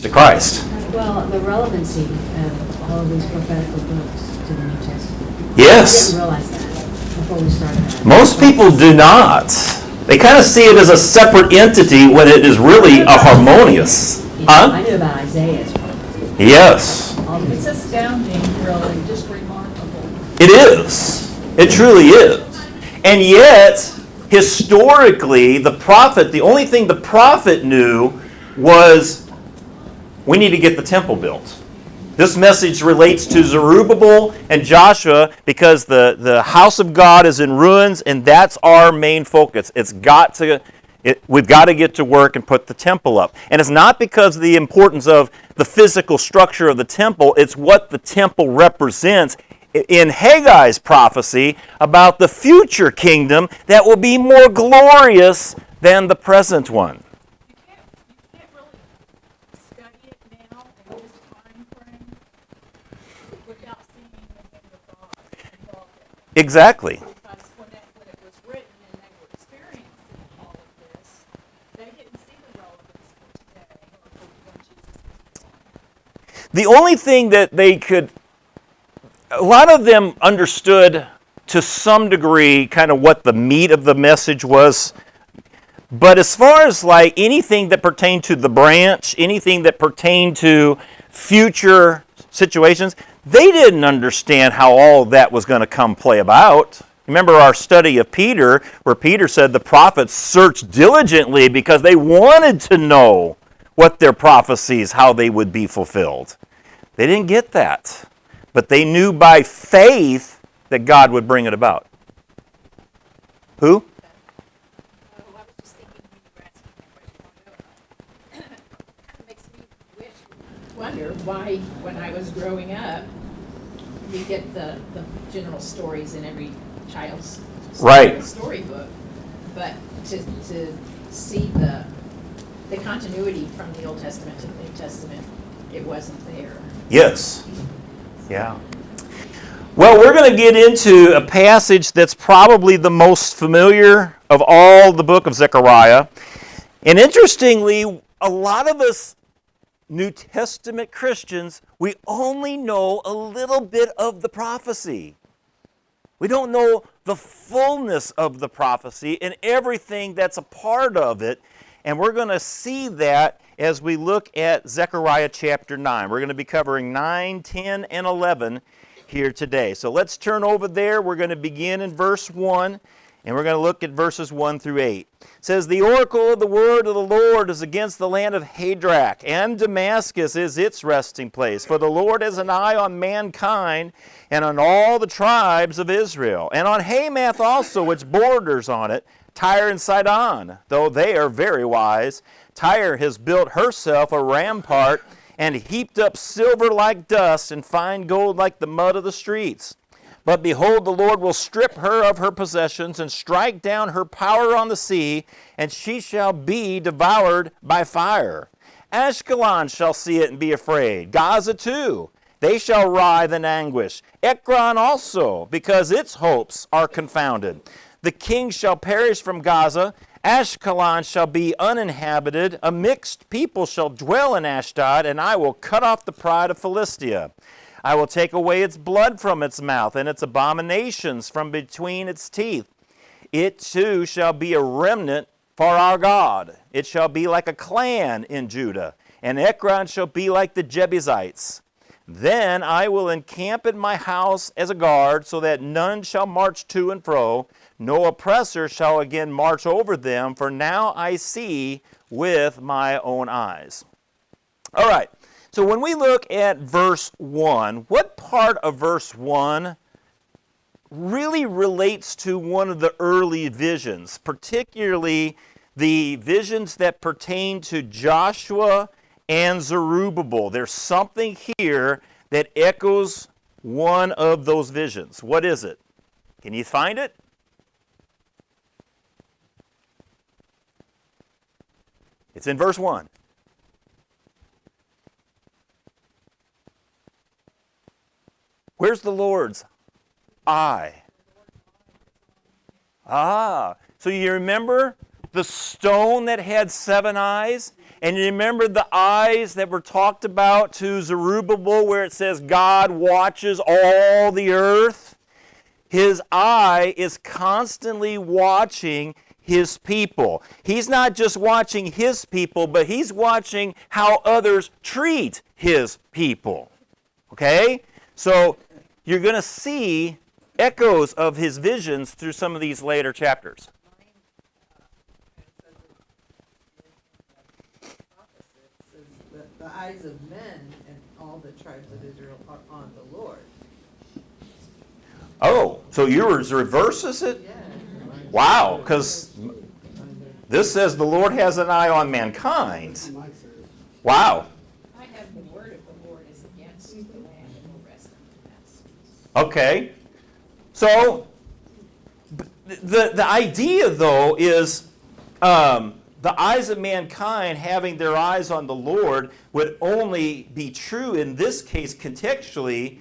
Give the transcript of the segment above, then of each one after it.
to Christ. Well, the relevancy of all of these prophetical books to the New Testament. Yes. I didn't realize that before we started. Most people do not. They kind of see it as a separate entity when it is really a harmonious. I knew about Isaiah's prophecy. Yes. It's astounding, really, just remarkable. It is. It truly is. And yet, historically, the only thing the prophet knew was, we need to get the temple built. This message relates to Zerubbabel and Joshua because the house of God is in ruins, and that's our main focus. We've got to get to work and put the temple up. And it's not because of the importance of the physical structure of the temple, it's what the temple represents in Haggai's prophecy about the future kingdom that will be more glorious than the present one. You can't really study it now in this time frame without seeing the hand of God involved in it. Exactly. Because when it was written and they were experiencing all of this, they didn't see the relevance for today or for when Jesus was born. The only thing that a lot of them understood to some degree kind of what the meat of the message was. But as far as like anything that pertained to the branch, anything that pertained to future situations, they didn't understand how all of that was going to come play about. Remember our study of Peter, where Peter said the prophets searched diligently because they wanted to know what their prophecies, how they would be fulfilled. They didn't get that. But they knew by faith that God would bring it about. Who? I was just thinking when you were asking that question, it kind of makes me wonder why, when I was growing up, we get the general stories in every child's Right. storybook, but to see the continuity from the Old Testament to the New Testament, it wasn't there. Yes. Yeah. Well, we're going to get into a passage that's probably the most familiar of all the book of Zechariah. And interestingly, a lot of us New Testament Christians, we only know a little bit of the prophecy. We don't know the fullness of the prophecy and everything that's a part of it. And we're going to see that as we look at Zechariah chapter 9. We're going to be covering 9, 10, and 11 here today. So let's turn over there. We're going to begin in verse 1, and we're going to look at verses 1 through 8. It says, "The oracle of the word of the Lord is against the land of Hadrach, and Damascus is its resting place. For the Lord has an eye on mankind, and on all the tribes of Israel, and on Hamath also, which borders on it, Tyre and Sidon, though they are very wise. Tyre has built herself a rampart and heaped up silver like dust and fine gold like the mud of the streets. But behold, the Lord will strip her of her possessions and strike down her power on the sea, and she shall be devoured by fire. Ashkelon shall see it and be afraid. Gaza too. They shall writhe in anguish. Ekron also, because its hopes are confounded. The king shall perish from Gaza. Ashkelon shall be uninhabited. A mixed people shall dwell in Ashdod, and I will cut off the pride of Philistia. I will take away its blood from its mouth, and its abominations from between its teeth. It too shall be a remnant for our God. It shall be like a clan in Judah, and Ekron shall be like the Jebusites. Then I will encamp in my house as a guard, so that none shall march to and fro. No oppressor shall again march over them, for now I see with my own eyes." All right, so when we look at verse 1, what part of verse 1 really relates to one of the early visions, particularly the visions that pertain to Joshua and Zerubbabel? There's something here that echoes one of those visions. What is it? Can you find it? It's in verse 1. Where's the Lord's eye? So you remember the stone that had 7 eyes? And you remember the eyes that were talked about to Zerubbabel where it says God watches all the earth? His eye is constantly watching his people. He's not just watching his people, but he's watching how others treat his people. Okay? So you're going to see echoes of his visions through some of these later chapters. The eyes of men and all the tribes of Israel are on the Lord. Oh, so yours reverses it? Yeah. Wow, because this says the Lord has an eye on mankind. Wow. I have the word of the Lord is against the land and will rest in Damascus. Okay. So the idea, though, is the eyes of mankind having their eyes on the Lord would only be true in this case contextually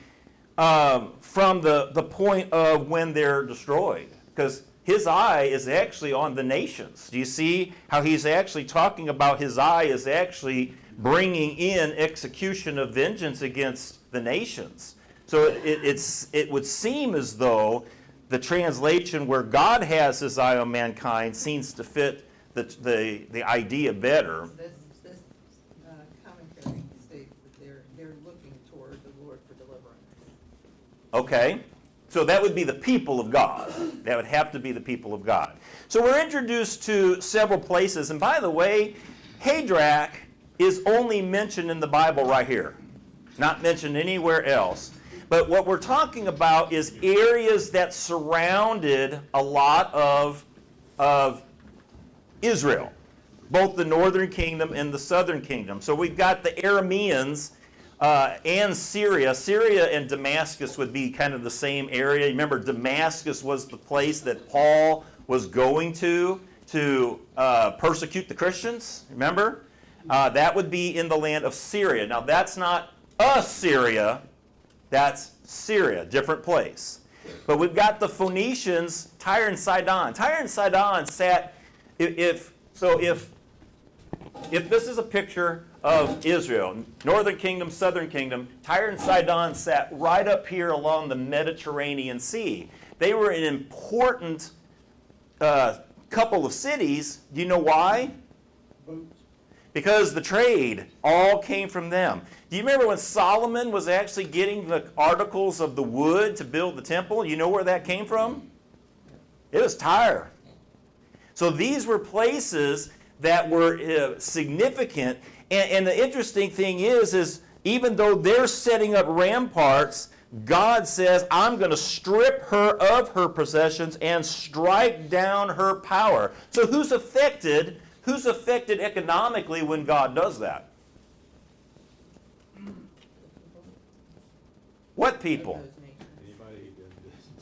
from the point of when they're destroyed. Because his eye is actually on the nations. Do you see how he's actually talking about his eye is actually bringing in execution of vengeance against the nations? So it would seem as though the translation where God has his eye on mankind seems to fit the idea better. This commentary states that they're looking toward the Lord for deliverance. Okay? So that would be the people of God. That would have to be the people of God. So we're introduced to several places. And by the way, Hadrach is only mentioned in the Bible right here. Not mentioned anywhere else. But what we're talking about is areas that surrounded a lot of Israel. Both the northern kingdom and the southern kingdom. So we've got the Arameans and Syria. Syria and Damascus would be kind of the same area. Remember, Damascus was the place that Paul was going to persecute the Christians. Remember? That would be in the land of Syria. Now, that's not Assyria. That's Syria, different place. But we've got the Phoenicians, Tyre and Sidon. Tyre and Sidon sat, if this is a picture of Israel, northern kingdom, southern kingdom, Tyre and Sidon sat right up here along the Mediterranean Sea. They were an important couple of cities. Do you know why? Because the trade all came from them. Do you remember when Solomon was actually getting the articles of the wood to build the temple? You know where that came from? It was Tyre. So these were places that were significant. And the interesting thing is even though they're setting up ramparts, God says, I'm going to strip her of her possessions and strike down her power. So who's affected economically when God does that? What people?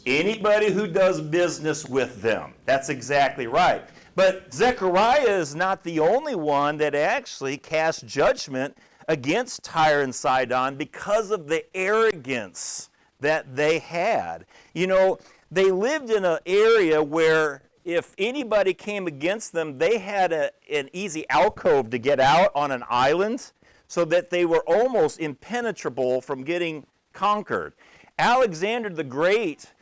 Anybody who does business with them. That's exactly right. But Zechariah is not the only one that actually cast judgment against Tyre and Sidon because of the arrogance that they had. You know, they lived in an area where if anybody came against them, they had an easy alcove to get out on an island so that they were almost impenetrable from getting conquered. Alexander the Great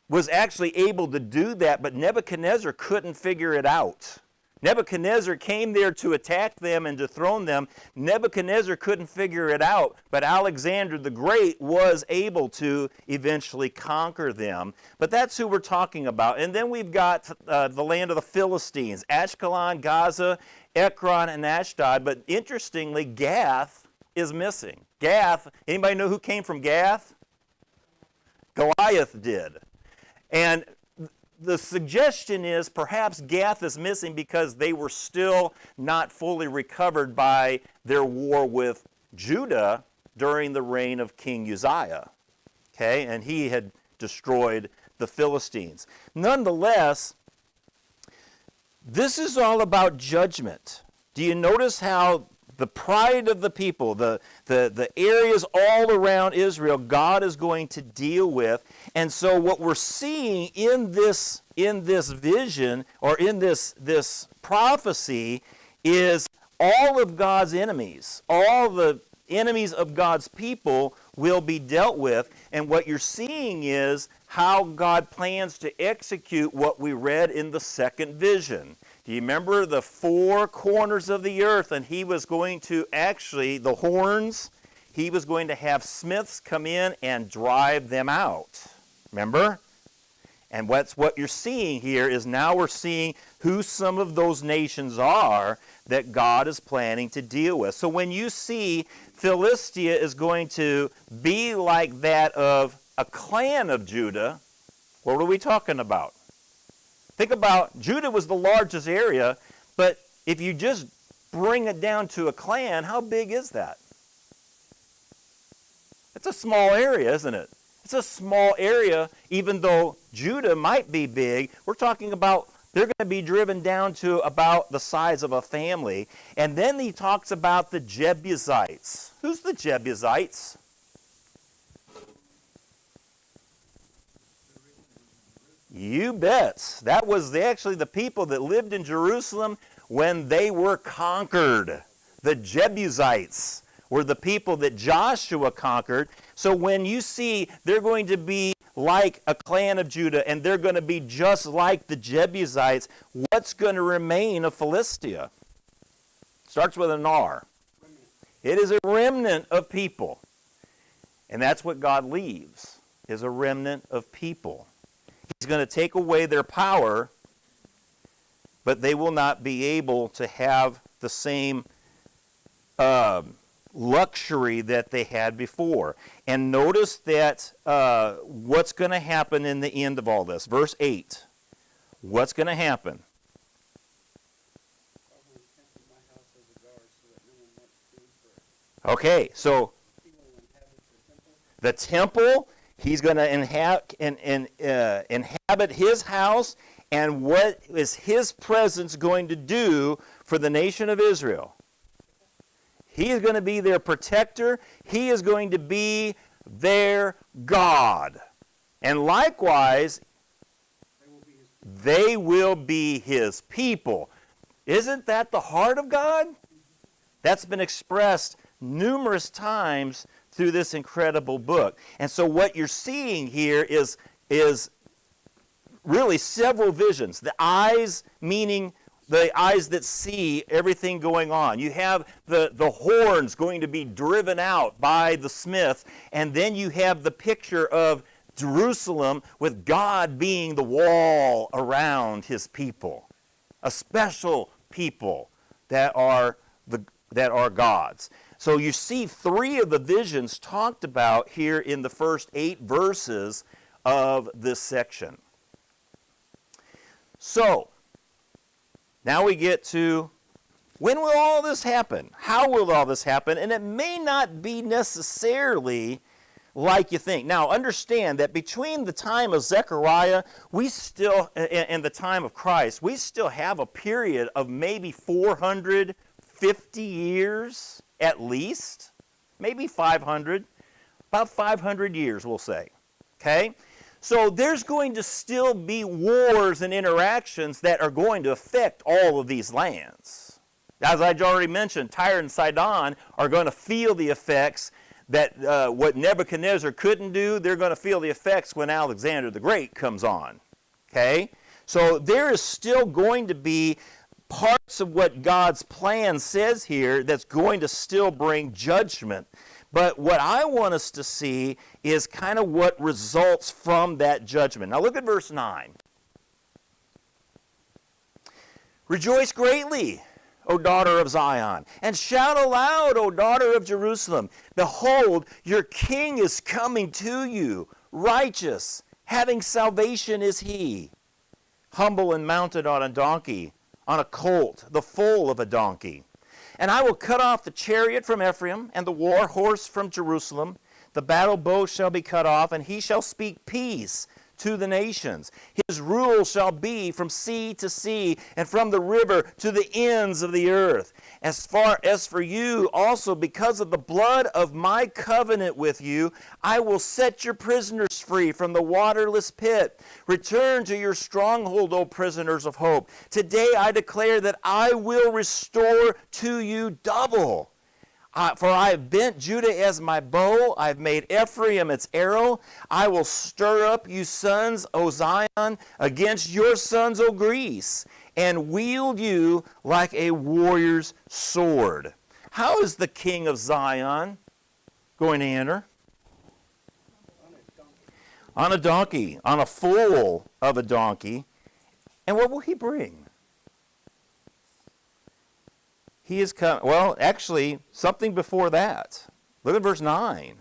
was actually able to do that, but Nebuchadnezzar couldn't figure it out. Nebuchadnezzar came there to attack them and dethrone them. Nebuchadnezzar couldn't figure it out, but Alexander the Great was able to eventually conquer them. But that's who we're talking about. And then we've got the land of the Philistines, Ashkelon, Gaza, Ekron, and Ashdod. But interestingly, Gath is missing. Gath, anybody know who came from Gath? Goliath did. And the suggestion is perhaps Gath is missing because they were still not fully recovered by their war with Judah during the reign of King Uzziah. Okay, and he had destroyed the Philistines. Nonetheless, this is all about judgment. Do you notice how the pride of the people, the areas all around Israel, God is going to deal with. And so what we're seeing in this in this vision or in this prophecy is all of God's enemies, all the enemies of God's people will be dealt with. And what you're seeing is how God plans to execute what we read in the second vision. Do you remember the four corners of the earth? And he was going to actually, the horns, he was going to have smiths come in and drive them out. Remember? And what you're seeing here is now we're seeing who some of those nations are that God is planning to deal with. So when you see Philistia is going to be like that of a clan of Judah, what are we talking about? Think about, Judah was the largest area, but if you just bring it down to a clan, how big is that? It's a small area, isn't it? It's a small area, even though Judah might be big. We're talking about they're going to be driven down to about the size of a family. And then he talks about the Jebusites. Who's the Jebusites? You bet. That was actually the people that lived in Jerusalem when they were conquered. The Jebusites were the people that Joshua conquered. So when you see they're going to be like a clan of Judah and they're going to be just like the Jebusites, what's going to remain of Philistia? Starts with an R. It is a remnant of people. And that's what God leaves, is a remnant of people. He's going to take away their power, but they will not be able to have the same luxury that they had before. And notice that what's going to happen in the end of all this. Verse 8. What's going to happen? Okay, so the temple, he's going to inhabit his house, and what is his presence going to do for the nation of Israel? He is going to be their protector. He is going to be their God. And likewise, they will be his people. Isn't that the heart of God? That's been expressed numerous times through this incredible book. And so what you're seeing here is really several visions. The eyes, meaning the eyes that see everything going on. You have the horns going to be driven out by the smith, and then you have the picture of Jerusalem with God being the wall around his people. A special people that are God's. So you see three of the visions talked about here in the first 8 verses of this section. So, now we get to, when will all this happen? How will all this happen? And it may not be necessarily like you think. Now, understand that between the time of Zechariah and the time of Christ, we still have a period of maybe 450 years at least, maybe 500, about 500 years we'll say, okay? So there's going to still be wars and interactions that are going to affect all of these lands. As I already mentioned, Tyre and Sidon are going to feel the effects that what Nebuchadnezzar couldn't do, they're going to feel the effects when Alexander the Great comes on. Okay? So there is still going to be parts of what God's plan says here that's going to still bring judgment. But what I want us to see is kind of what results from that judgment. Now look at verse 9. Rejoice greatly, O daughter of Zion, and shout aloud, O daughter of Jerusalem. Behold, your king is coming to you, righteous, having salvation is he, humble and mounted on a donkey, on a colt, the foal of a donkey. And I will cut off the chariot from Ephraim, and the war horse from Jerusalem. The battle bow shall be cut off, and he shall speak peace to the nations. His rule shall be from sea to sea, and from the river to the ends of the earth. As far as for you also, because of the blood of my covenant with you, I will set your prisoners free from the waterless pit. Return to your stronghold, O prisoners of hope. Today I declare that I will restore to you double. For I have bent Judah as my bow, I have made Ephraim its arrow. I will stir up you sons, O Zion, against your sons, O Greece, and wield you like a warrior's sword. How is the king of Zion going to enter? On a donkey, on a foal of a donkey. And what will he bring? He is come. Well, actually, something before that. Look at verse 9.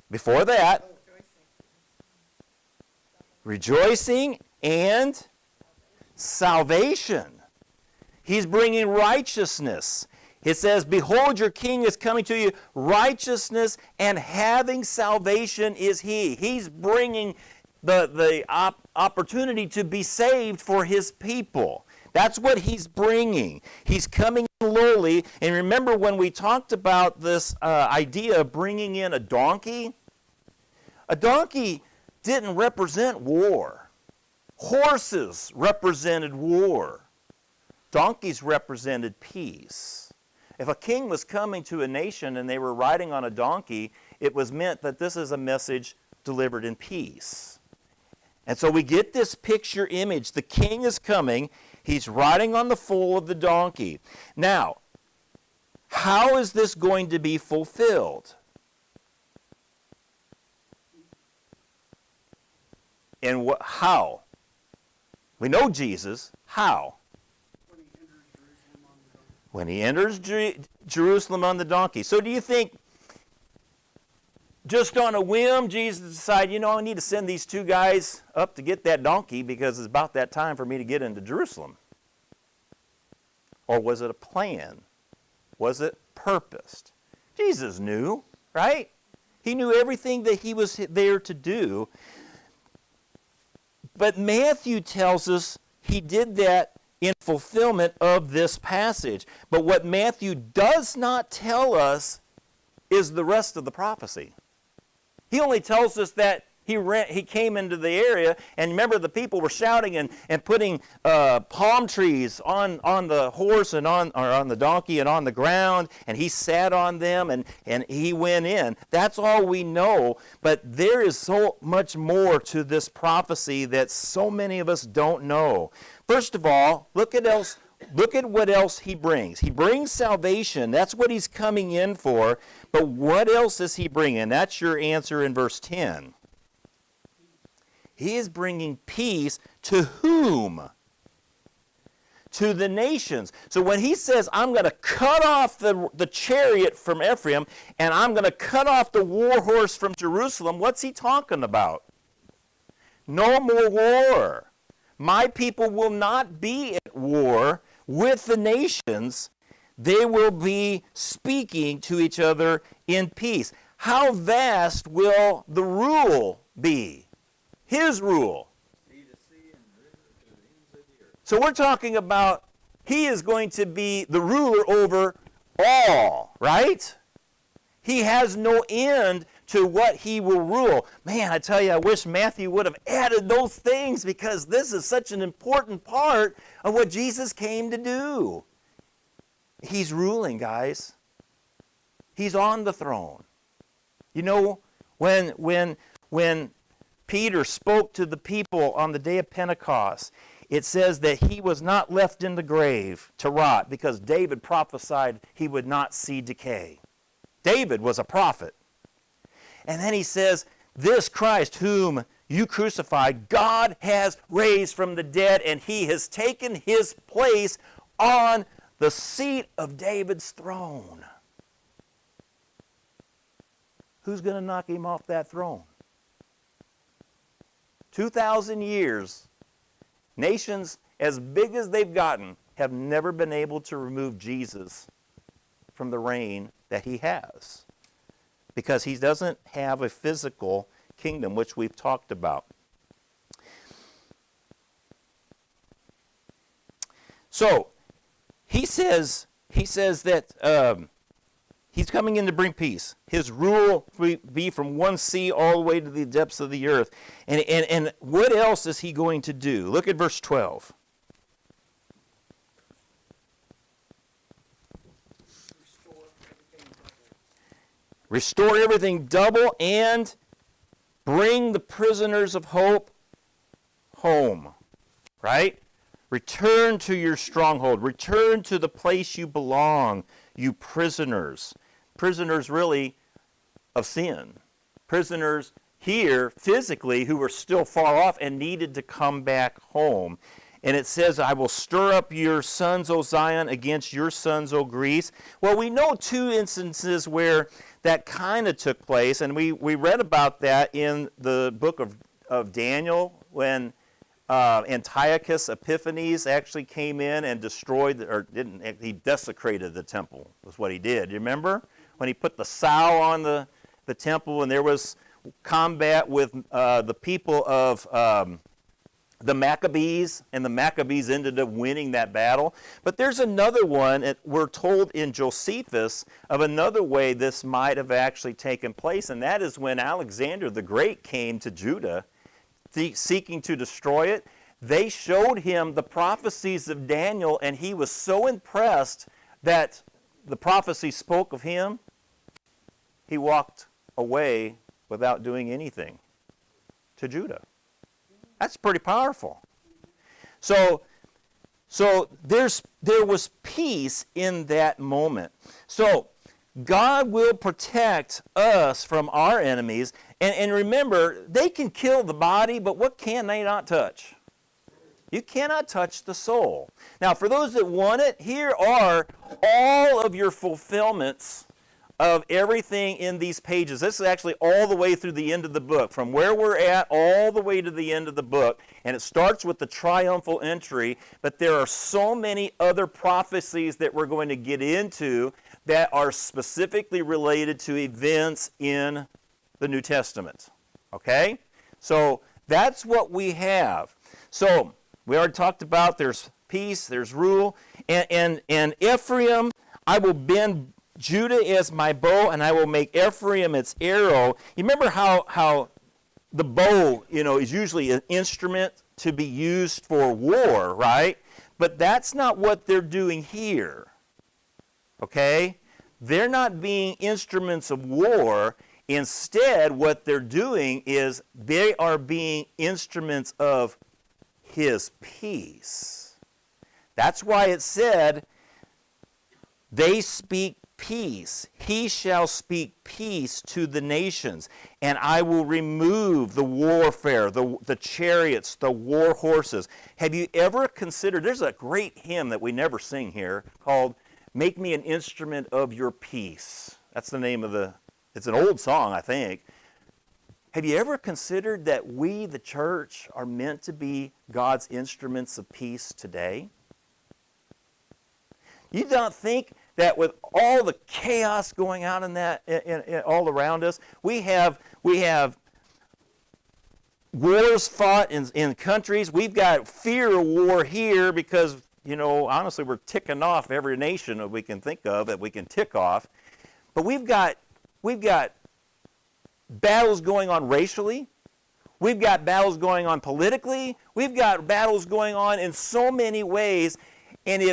Before that, rejoicing and salvation. He's bringing righteousness. It says, behold, your king is coming to you. Righteousness and having salvation is he. He's bringing the opportunity to be saved for his people. That's what he's bringing. He's coming in lowly. And remember when we talked about this idea of bringing in a donkey didn't represent war. Horses represented war. Donkeys represented peace. If a king was coming to a nation and they were riding on a donkey, it was meant that this is a message delivered in peace. And so we get this picture image. The king is coming. He's riding on the foal of the donkey. Now, how is this going to be fulfilled? And how? We know Jesus. How? When he enters Jerusalem on the donkey. So do you think just on a whim, Jesus decided, I need to send these two guys up to get that donkey because it's about that time for me to get into Jerusalem? Or was it a plan? Was it purposed? Jesus knew, right? He knew everything that he was there to do. But Matthew tells us he did that in fulfillment of this passage. But what Matthew does not tell us is the rest of the prophecy. He only tells us that he came into the area, and remember the people were shouting and putting palm trees on the horse and on the donkey and on the ground, and he sat on them and he went in. That's all we know, but there is so much more to this prophecy that so many of us don't know. First of all, look at what else he brings. He brings salvation. That's what he's coming in for. But what else is he bringing? That's your answer in verse 10. He is bringing peace to whom? To the nations. So when he says, I'm going to cut off the chariot from Ephraim and I'm going to cut off the war horse from Jerusalem, what's he talking about? No more war. My people will not be at war with the nations. They will be speaking to each other in peace. How vast will the rule be? His rule. So we're talking about he is going to be the ruler over all, right? He has no end to what he will rule. Man, I tell you, I wish Matthew would have added those things because this is such an important part of what Jesus came to do. He's ruling, guys. He's on the throne. You know, when Peter spoke to the people on the day of Pentecost, it says that he was not left in the grave to rot because David prophesied he would not see decay. David was a prophet. And then he says, this Christ whom you crucified, God has raised from the dead, and he has taken his place on the seat of David's throne. Who's going to knock him off that throne? 2,000 years, nations as big as they've gotten have never been able to remove Jesus from the reign that he has. Because he doesn't have a physical kingdom, which we've talked about. So, he says that he's coming in to bring peace. His rule will be from one sea all the way to the depths of the earth. And what else is he going to do? Look at verse 12. Restore everything double and bring the prisoners of hope home. Right? Return to your stronghold. Return to the place you belong, you prisoners. Prisoners really of sin. Prisoners here physically who were still far off and needed to come back home. And it says, I will stir up your sons, O Zion, against your sons, O Greece. Well, we know two instances where that kind of took place, and we read about that in the book of Daniel when Antiochus Epiphanes actually came in and destroyed, he desecrated the temple, was what he did. You remember? When he put the sow on the temple and there was combat with the people of the Maccabees, and the Maccabees ended up winning that battle. But there's another one, we're told in Josephus, of another way this might have actually taken place, and that is when Alexander the Great came to Judah seeking to destroy it. They showed him the prophecies of Daniel, and he was so impressed that the prophecy spoke of him, he walked away without doing anything to Judah. That's pretty powerful. So there was peace in that moment. So God will protect us from our enemies. And remember, they can kill the body, but what can they not touch? You cannot touch the soul. Now, for those that want it, here are all of your fulfillments of everything in these pages. This is actually all the way through the end of the book, from where we're at all the way to the end of the book. And it starts with the triumphal entry, but there are so many other prophecies that we're going to get into that are specifically related to events in the New Testament. Okay? So that's what we have. So we already talked about there's peace, there's rule, and Ephraim, I will bend Judah as my bow, and I will make Ephraim its arrow. You remember how the bow, is usually an instrument to be used for war, right? But that's not what they're doing here. Okay? They're not being instruments of war. Instead, what they're doing is they are being instruments of his peace. That's why it said, they speak peace. He shall speak peace to the nations, and I will remove the warfare, the chariots, the war horses. Have you ever considered, there's a great hymn that we never sing here called Make Me an Instrument of Your Peace. That's the name of it's an old song, I think. Have you ever considered that we, the church, are meant to be God's instruments of peace today? You don't think that with all the chaos going on in all around us, we have wars fought in countries. We've got fear of war here because, honestly, we're ticking off every nation that we can think of that we can tick off. But we've got battles going on racially. We've got battles going on politically. We've got battles going on in so many ways. And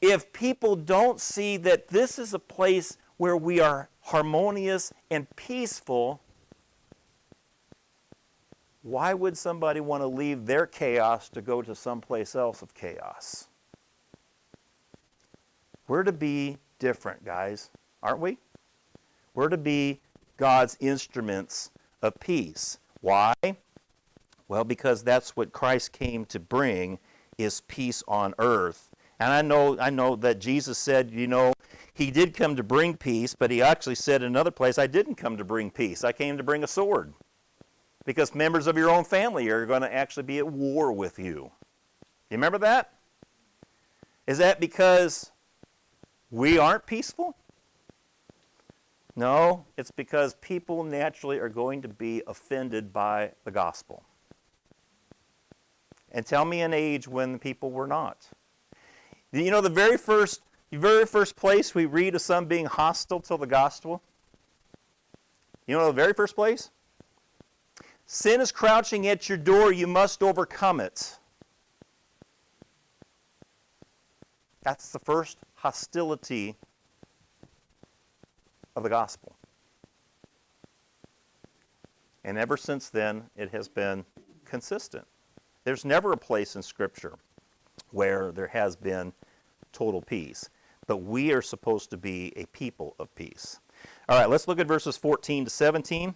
if people don't see that this is a place where we are harmonious and peaceful, why would somebody want to leave their chaos to go to someplace else of chaos? We're to be different, guys, aren't we? We're to be God's instruments of peace. Why? Well, because that's what Christ came to bring, is peace on earth. And I know that Jesus said, he did come to bring peace, but he actually said in another place, I didn't come to bring peace. I came to bring a sword. Because members of your own family are going to actually be at war with you. You remember that? Is that because we aren't peaceful? No, it's because people naturally are going to be offended by the gospel. And tell me an age when people were not. You know, the very first place we read of some being hostile to the gospel? You know the very first place? Sin is crouching at your door, you must overcome it. That's the first hostility of the gospel. And ever since then, it has been consistent. There's never a place in Scripture where there has been total peace. But we are supposed to be a people of peace. All right, let's look at verses 14 to 17.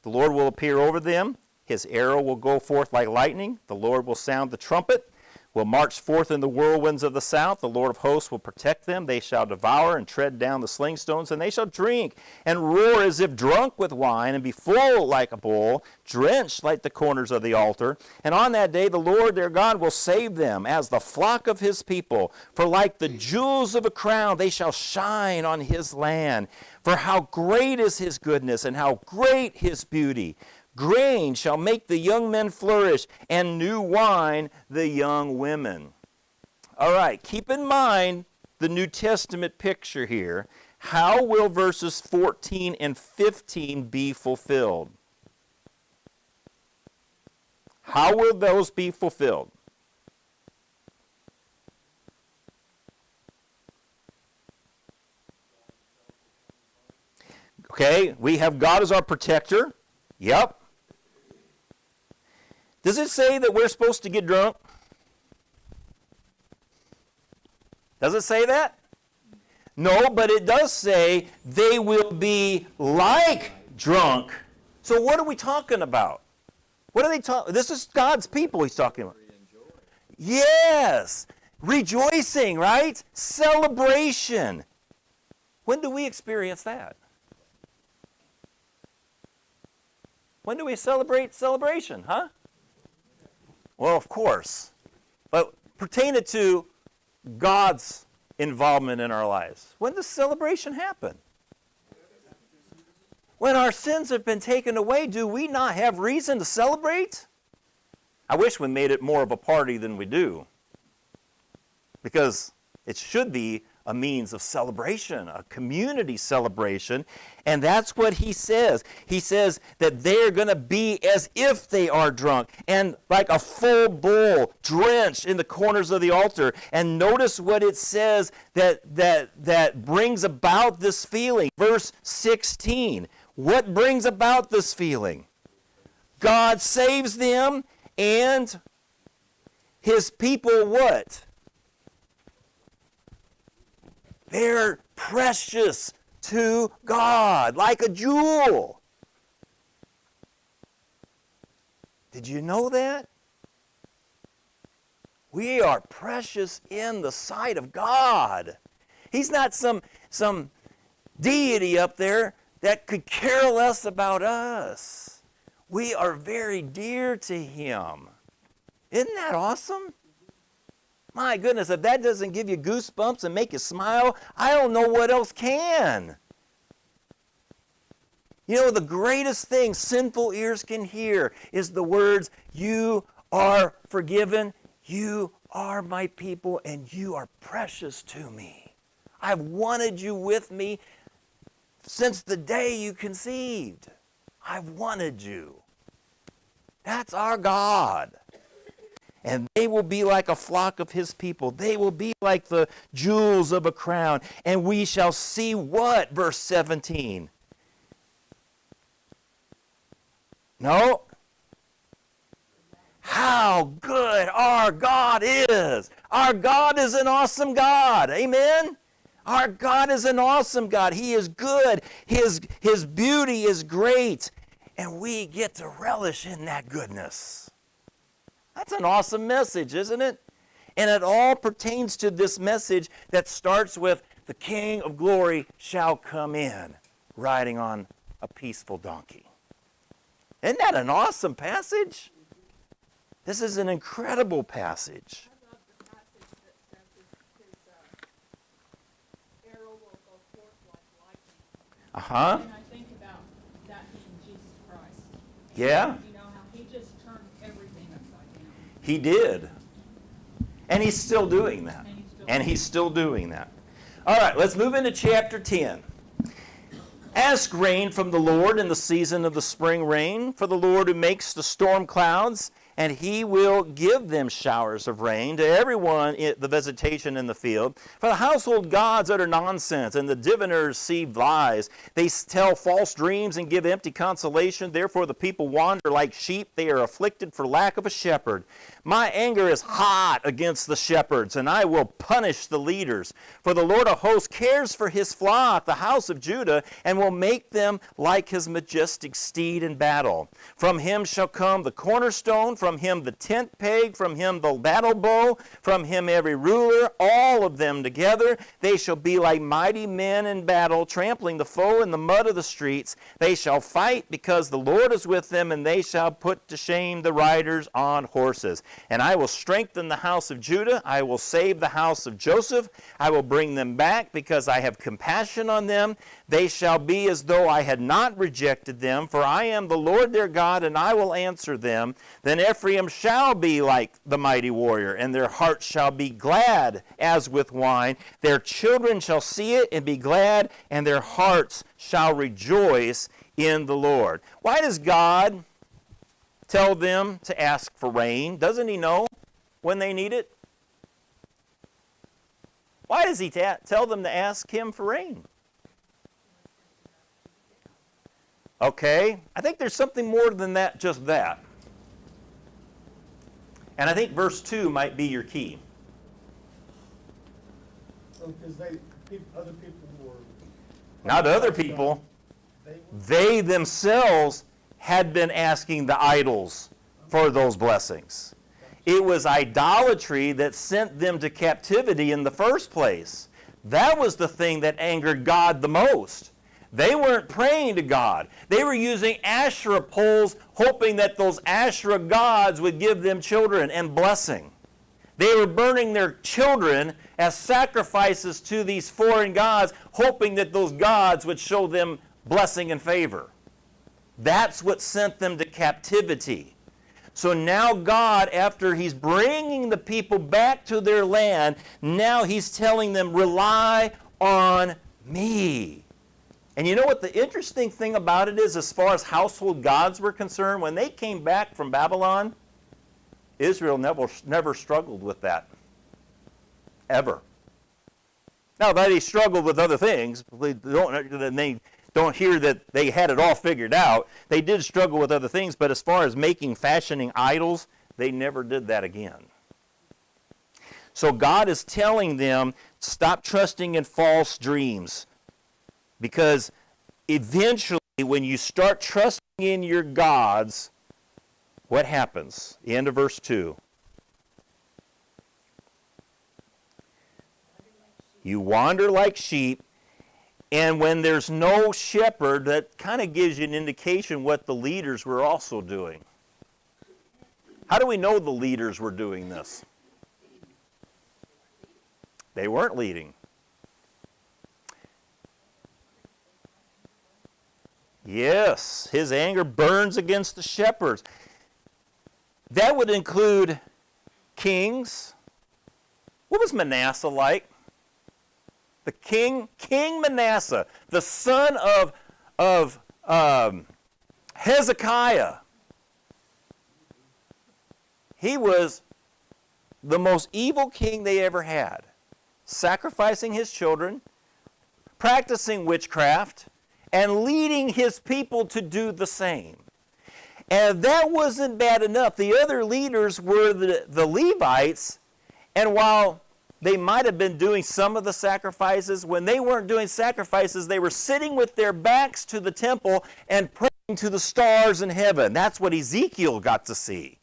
The Lord will appear over them. His arrow will go forth like lightning. The Lord will sound the trumpet. Will march forth in the whirlwinds of the south. The Lord of hosts will protect them. They shall devour and tread down the slingstones, and they shall drink and roar as if drunk with wine, and be full like a bowl, drenched like the corners of the altar. And on that day the Lord their God will save them as the flock of his people. For like the jewels of a crown they shall shine on his land. For how great is his goodness, and how great his beauty! Grain shall make the young men flourish, and new wine the young women. All right, keep in mind the New Testament picture here. How will verses 14 and 15 be fulfilled? How will those be fulfilled? Okay, we have God as our protector. Yep. Does it say that we're supposed to get drunk? Does it say that? No, but it does say they will be like drunk. So what are we talking about? What are they talking? This is God's people he's talking about. Yes. Rejoicing, right? Celebration. When do we experience that? When do we celebrate celebration, huh? Well, of course. But pertain it to God's involvement in our lives. When does celebration happen? When our sins have been taken away, do we not have reason to celebrate? I wish we made it more of a party than we do. Because it should be a means of celebration, a community celebration. And that's what he says. He says that they're going to be as if they are drunk and like a full bowl drenched in the corners of the altar. And notice what it says that brings about this feeling. Verse 16. What brings about this feeling? God saves them and his people what? They're precious to God, like a jewel. Did you know that? We are precious in the sight of God. He's not some deity up there that could care less about us. We are very dear to him. Isn't that awesome? My goodness, if that doesn't give you goosebumps and make you smile, I don't know what else can. You know, the greatest thing sinful ears can hear is the words, "You are forgiven, you are my people, and you are precious to me. I've wanted you with me since the day you conceived. I've wanted you." That's our God. And they will be like a flock of his people. They will be like the jewels of a crown. And we shall see what? Verse 17. No? How good our God is. Our God is an awesome God. Amen? Our God is an awesome God. He is good. His beauty is great. And we get to relish in that goodness. That's an awesome message, isn't it? And it all pertains to this message that starts with the King of Glory shall come in, riding on a peaceful donkey. Isn't that an awesome passage? This is an incredible passage. I love the passage that says his arrow will go forth like lightning. Uh-huh. And I think about that being Jesus Christ. Yeah. You know, how he just turned everything upside down. He did. And he's still doing that. And he's still doing that. All right, let's move into chapter 10. Ask rain from the Lord in the season of the spring rain, for the Lord who makes the storm clouds, and he will give them showers of rain to everyone the vegetation in the field. For the household gods utter nonsense, and the diviners see lies. They tell false dreams and give empty consolation. Therefore the people wander like sheep. They are afflicted for lack of a shepherd. My anger is hot against the shepherds, and I will punish the leaders. For the Lord of hosts cares for his flock, the house of Judah, and will make them like his majestic steed in battle. From him shall come the cornerstone, from him the tent peg, from him the battle bow, from him every ruler, all of them together. They shall be like mighty men in battle, trampling the foe in the mud of the streets. They shall fight because the Lord is with them, and they shall put to shame the riders on horses. And I will strengthen the house of Judah. I will save the house of Joseph. I will bring them back because I have compassion on them. They shall be as though I had not rejected them, for I am the Lord their God, and I will answer them. Then Ephraim shall be like the mighty warrior, and their hearts shall be glad as with wine. Their children shall see it and be glad, and their hearts shall rejoice in the Lord. Why does God tell them to ask for rain? Doesn't he know when they need it? Why does he tell them to ask him for rain? Okay, I think there's something more than that, just that. And I think verse 2 might be your key. Because other people were... Not other people. They were... They themselves had been asking the idols for those blessings. It was idolatry that sent them to captivity in the first place. That was the thing that angered God the most. They weren't praying to God. They were using Asherah poles, hoping that those Asherah gods would give them children and blessing. They were burning their children as sacrifices to these foreign gods, hoping that those gods would show them blessing and favor. That's what sent them to captivity. So now God, after he's bringing the people back to their land, now he's telling them, rely on me. And you know what the interesting thing about it is, as far as household gods were concerned, when they came back from Babylon, Israel never struggled with that. Ever. Now, they struggled with other things. They don't hear that they had it all figured out. They did struggle with other things, but as far as fashioning idols, they never did that again. So God is telling them, stop trusting in false dreams. Because eventually, when you start trusting in your gods, what happens? The end of verse 2. You wander like sheep, and when there's no shepherd, that kind of gives you an indication what the leaders were also doing. How do we know the leaders were doing this? They weren't leading. Yes, his anger burns against the shepherds. That would include kings. What was Manasseh like? The King Manasseh, the son of Hezekiah. He was the most evil king they ever had, sacrificing his children, practicing witchcraft, and leading his people to do the same. And that wasn't bad enough. The other leaders were the Levites, and while they might have been doing some of the sacrifices, when they weren't doing sacrifices, they were sitting with their backs to the temple and praying to the stars in heaven. That's what Ezekiel got to see.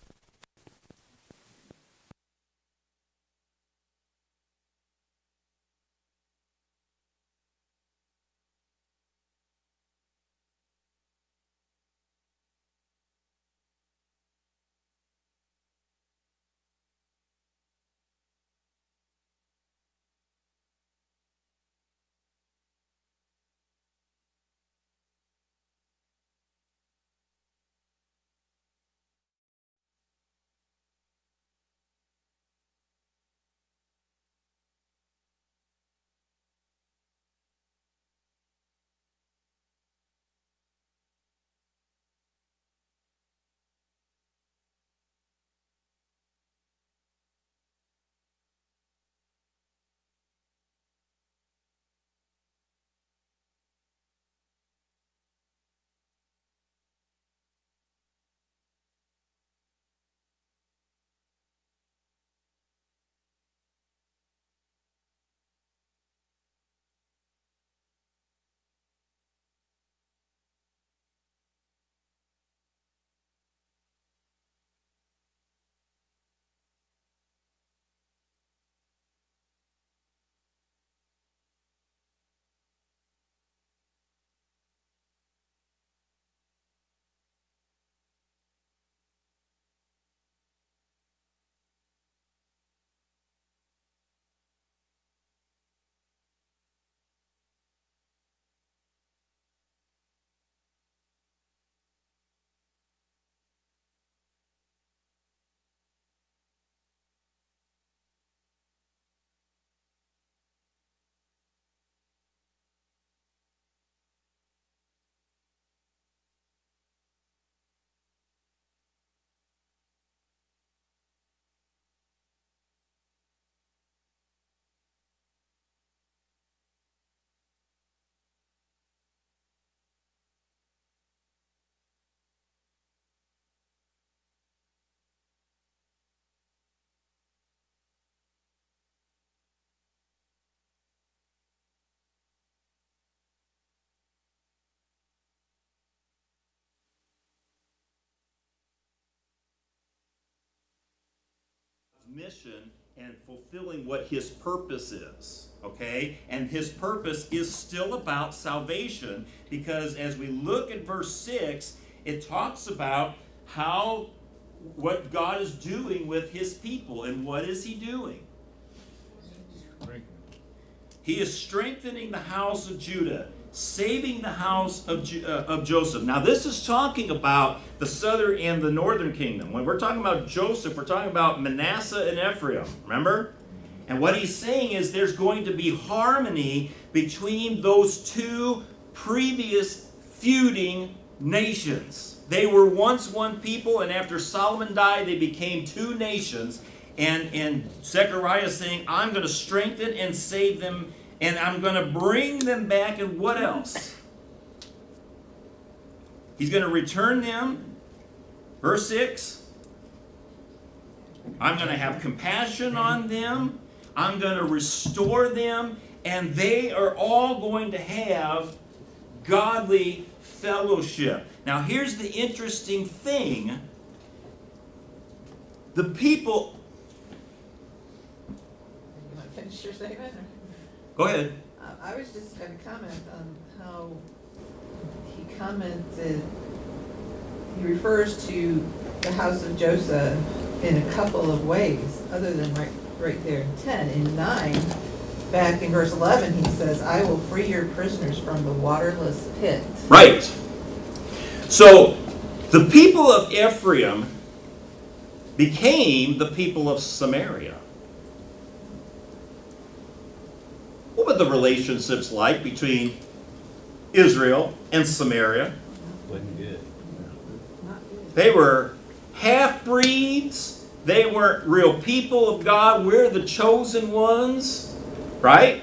mission and fulfilling what his purpose is, okay? And his purpose is still about salvation, because as we look at verse 6, it talks about what God is doing with his people. And what is he doing? He is strengthening the house of Judah, saving the house of Joseph. Now, this is talking about the southern and the northern kingdom. When we're talking about Joseph, we're talking about Manasseh and Ephraim, remember? And what he's saying is there's going to be harmony between those two previous feuding nations. They were once one people, and after Solomon died, they became two nations. And Zechariah is saying, I'm going to strengthen and save them, and I'm going to bring them back. And what else? He's going to return them. Verse 6. I'm going to have compassion on them. I'm going to restore them. And they are all going to have godly fellowship. Now, here's the interesting thing. The people... You want to finish your statement? Go ahead. I was just going to comment on how he commented, he refers to the house of Joseph in a couple of ways, other than right there in 10. In 9, back in verse 11, he says, I will free your prisoners from the waterless pit. Right. So, the people of Ephraim became the people of Samaria. What were the relationships like between Israel and Samaria? Wasn't good. They were half-breeds. They weren't real people of God. We're the chosen ones. Right?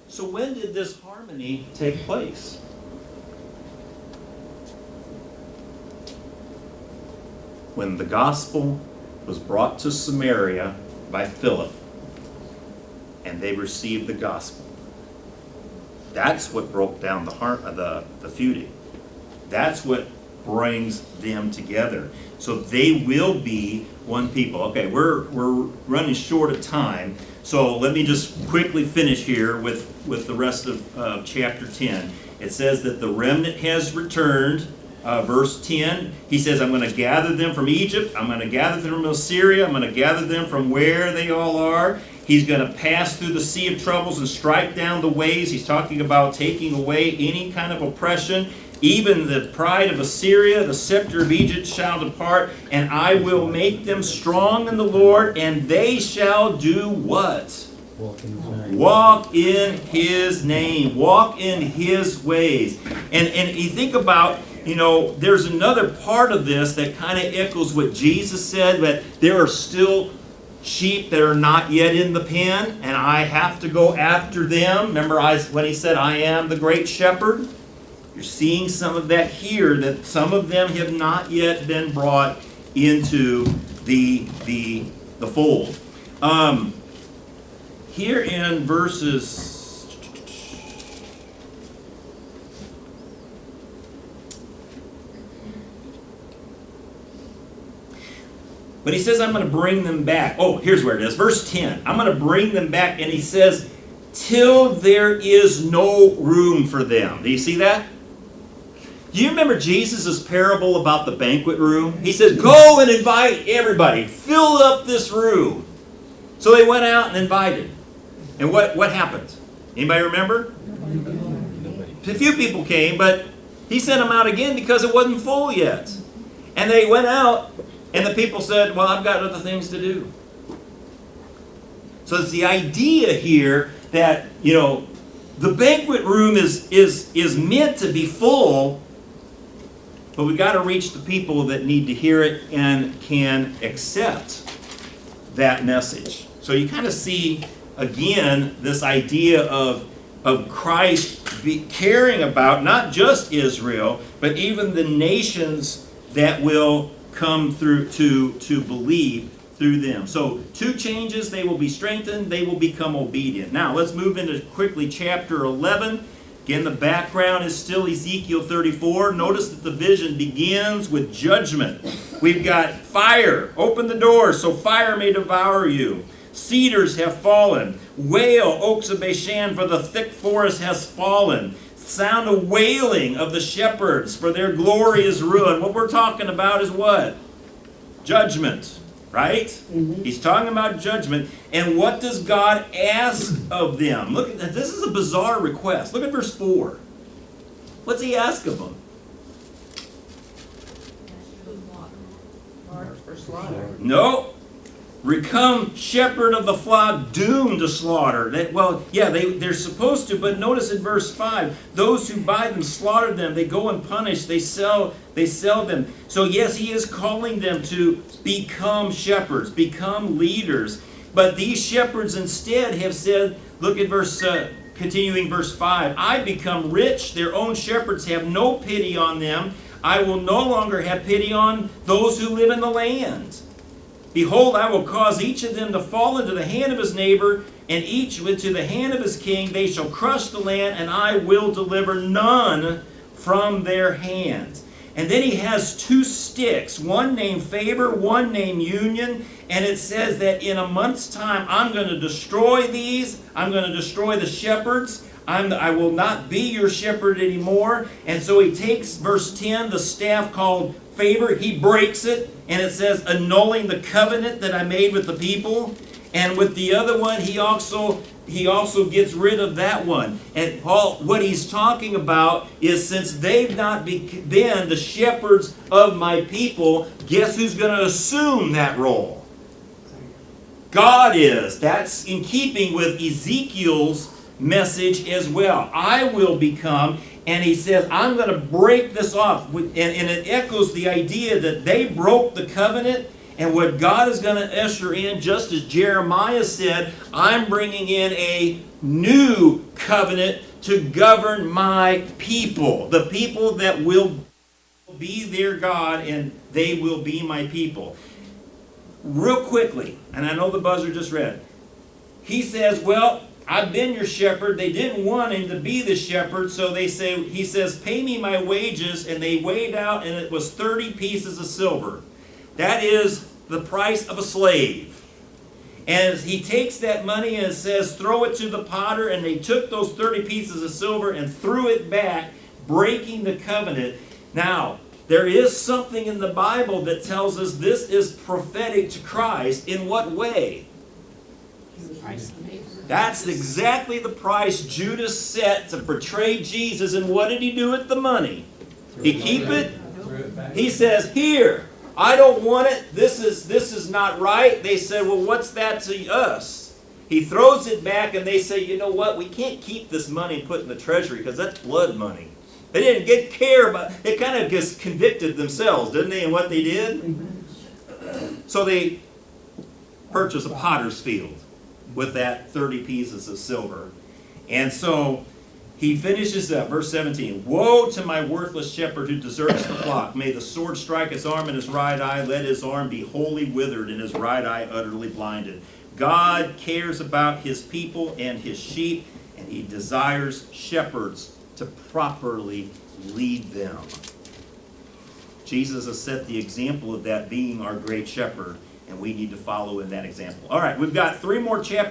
So when did this harmony take place? When the gospel was brought to Samaria by Philip, and they received the gospel. That's what broke down the feuding. That's what brings them together. So they will be one people. Okay, we're running short of time, so let me just quickly finish here with the rest of chapter 10. It says that the remnant has returned. Verse 10, he says, I'm going to gather them from Egypt. I'm going to gather them from Assyria. I'm going to gather them from where they all are. He's going to pass through the sea of troubles and strike down the waves. He's talking about taking away any kind of oppression. Even the pride of Assyria, the scepter of Egypt shall depart, and I will make them strong in the Lord, and they shall do what? Walk in his name. Walk in his name. Walk in his ways. And you think about, there's another part of this that kind of echoes what Jesus said, that there are still sheep that are not yet in the pen, and I have to go after them. Remember when he said, I am the great shepherd? You're seeing some of that here, that some of them have not yet been brought into the fold. Here in verses... But he says, I'm going to bring them back. Oh, here's where it is. Verse 10. I'm going to bring them back. And he says, till there is no room for them. Do you see that? Do you remember Jesus' parable about the banquet room? He says, go and invite everybody. Fill up this room. So they went out and invited. And what happened? Anybody remember? A few people came, but he sent them out again because it wasn't full yet. And they went out, and the people said, well, I've got other things to do. So it's the idea here that, the banquet room is meant to be full, but we've got to reach the people that need to hear it and can accept that message. So you kind of see, again, this idea of Christ caring about not just Israel, but even the nations that will come through to believe through them. So 2 changes: they will be strengthened, they will become obedient. Now let's move into quickly chapter 11. Again, the background is still Ezekiel 34. Notice that the vision begins with judgment. We've got fire. Open the door so fire may devour you. Cedars have fallen. Wail, oaks of Bashan, for the thick forest has fallen. Sound of wailing of the shepherds, for their glory is ruined. What we're talking about is what? Judgment, right? He's talking about judgment. And what does God ask of them? Look at that. This is a bizarre request. Look at verse 4. What's he ask of them? Mark for slaughter. No. Become shepherd of the flock, doomed to slaughter. They're supposed to, but notice in verse 5, those who buy them slaughter them. They go and punish. They sell them. So yes, he is calling them to become shepherds, become leaders. But these shepherds instead have said, look at continuing verse 5, I become rich. Their own shepherds have no pity on them. I will no longer have pity on those who live in the land. Behold, I will cause each of them to fall into the hand of his neighbor, and each into the hand of his king. They shall crush the land, and I will deliver none from their hands. And then he has two sticks, one named Favor, one named Union, and it says that in a month's time, I'm going to destroy these. I'm going to destroy the shepherds. I will not be your shepherd anymore. And so he takes, verse 10, the staff called Favor, he breaks it, and it says, annulling the covenant that I made with the people. And with the other one, he also gets rid of that one. And Paul, what he's talking about is, since they've not been the shepherds of my people, guess who's going to assume that role? God is. That's in keeping with Ezekiel's message as well. I will become, and he says, I'm going to break this off. And it echoes the idea that they broke the covenant, and what God is going to usher in, just as Jeremiah said, I'm bringing in a new covenant to govern my people. The people that will be their God, and they will be my people. Real quickly, and I know the buzzer just read, he says, well, I've been your shepherd. They didn't want him to be the shepherd, so he says, pay me my wages, and they weighed out, and it was 30 pieces of silver. That is the price of a slave. And he takes that money and says, throw it to the potter, and they took those 30 pieces of silver and threw it back, breaking the covenant. Now, there is something in the Bible that tells us this is prophetic to Christ. In what way? That's exactly the price Judas set to betray Jesus. And what did he do with the money? He keep it? He says, here, I don't want it. This is not right. They said, well, what's that to us? He throws it back, and they say, you know what? We can't keep this money and put it in the treasury because that's blood money. They didn't get care about. They kind of just convicted themselves, didn't they, in what they did? So they purchased a potter's field with that 30 pieces of silver. And so he finishes up, verse 17. Woe to my worthless shepherd who deserts the flock. May the sword strike his arm and his right eye. Let his arm be wholly withered and his right eye utterly blinded. God cares about his people and his sheep, and he desires shepherds to properly lead them. Jesus has set the example of that, being our great shepherd, and we need to follow in that example. All right, we've got 3 more chapters.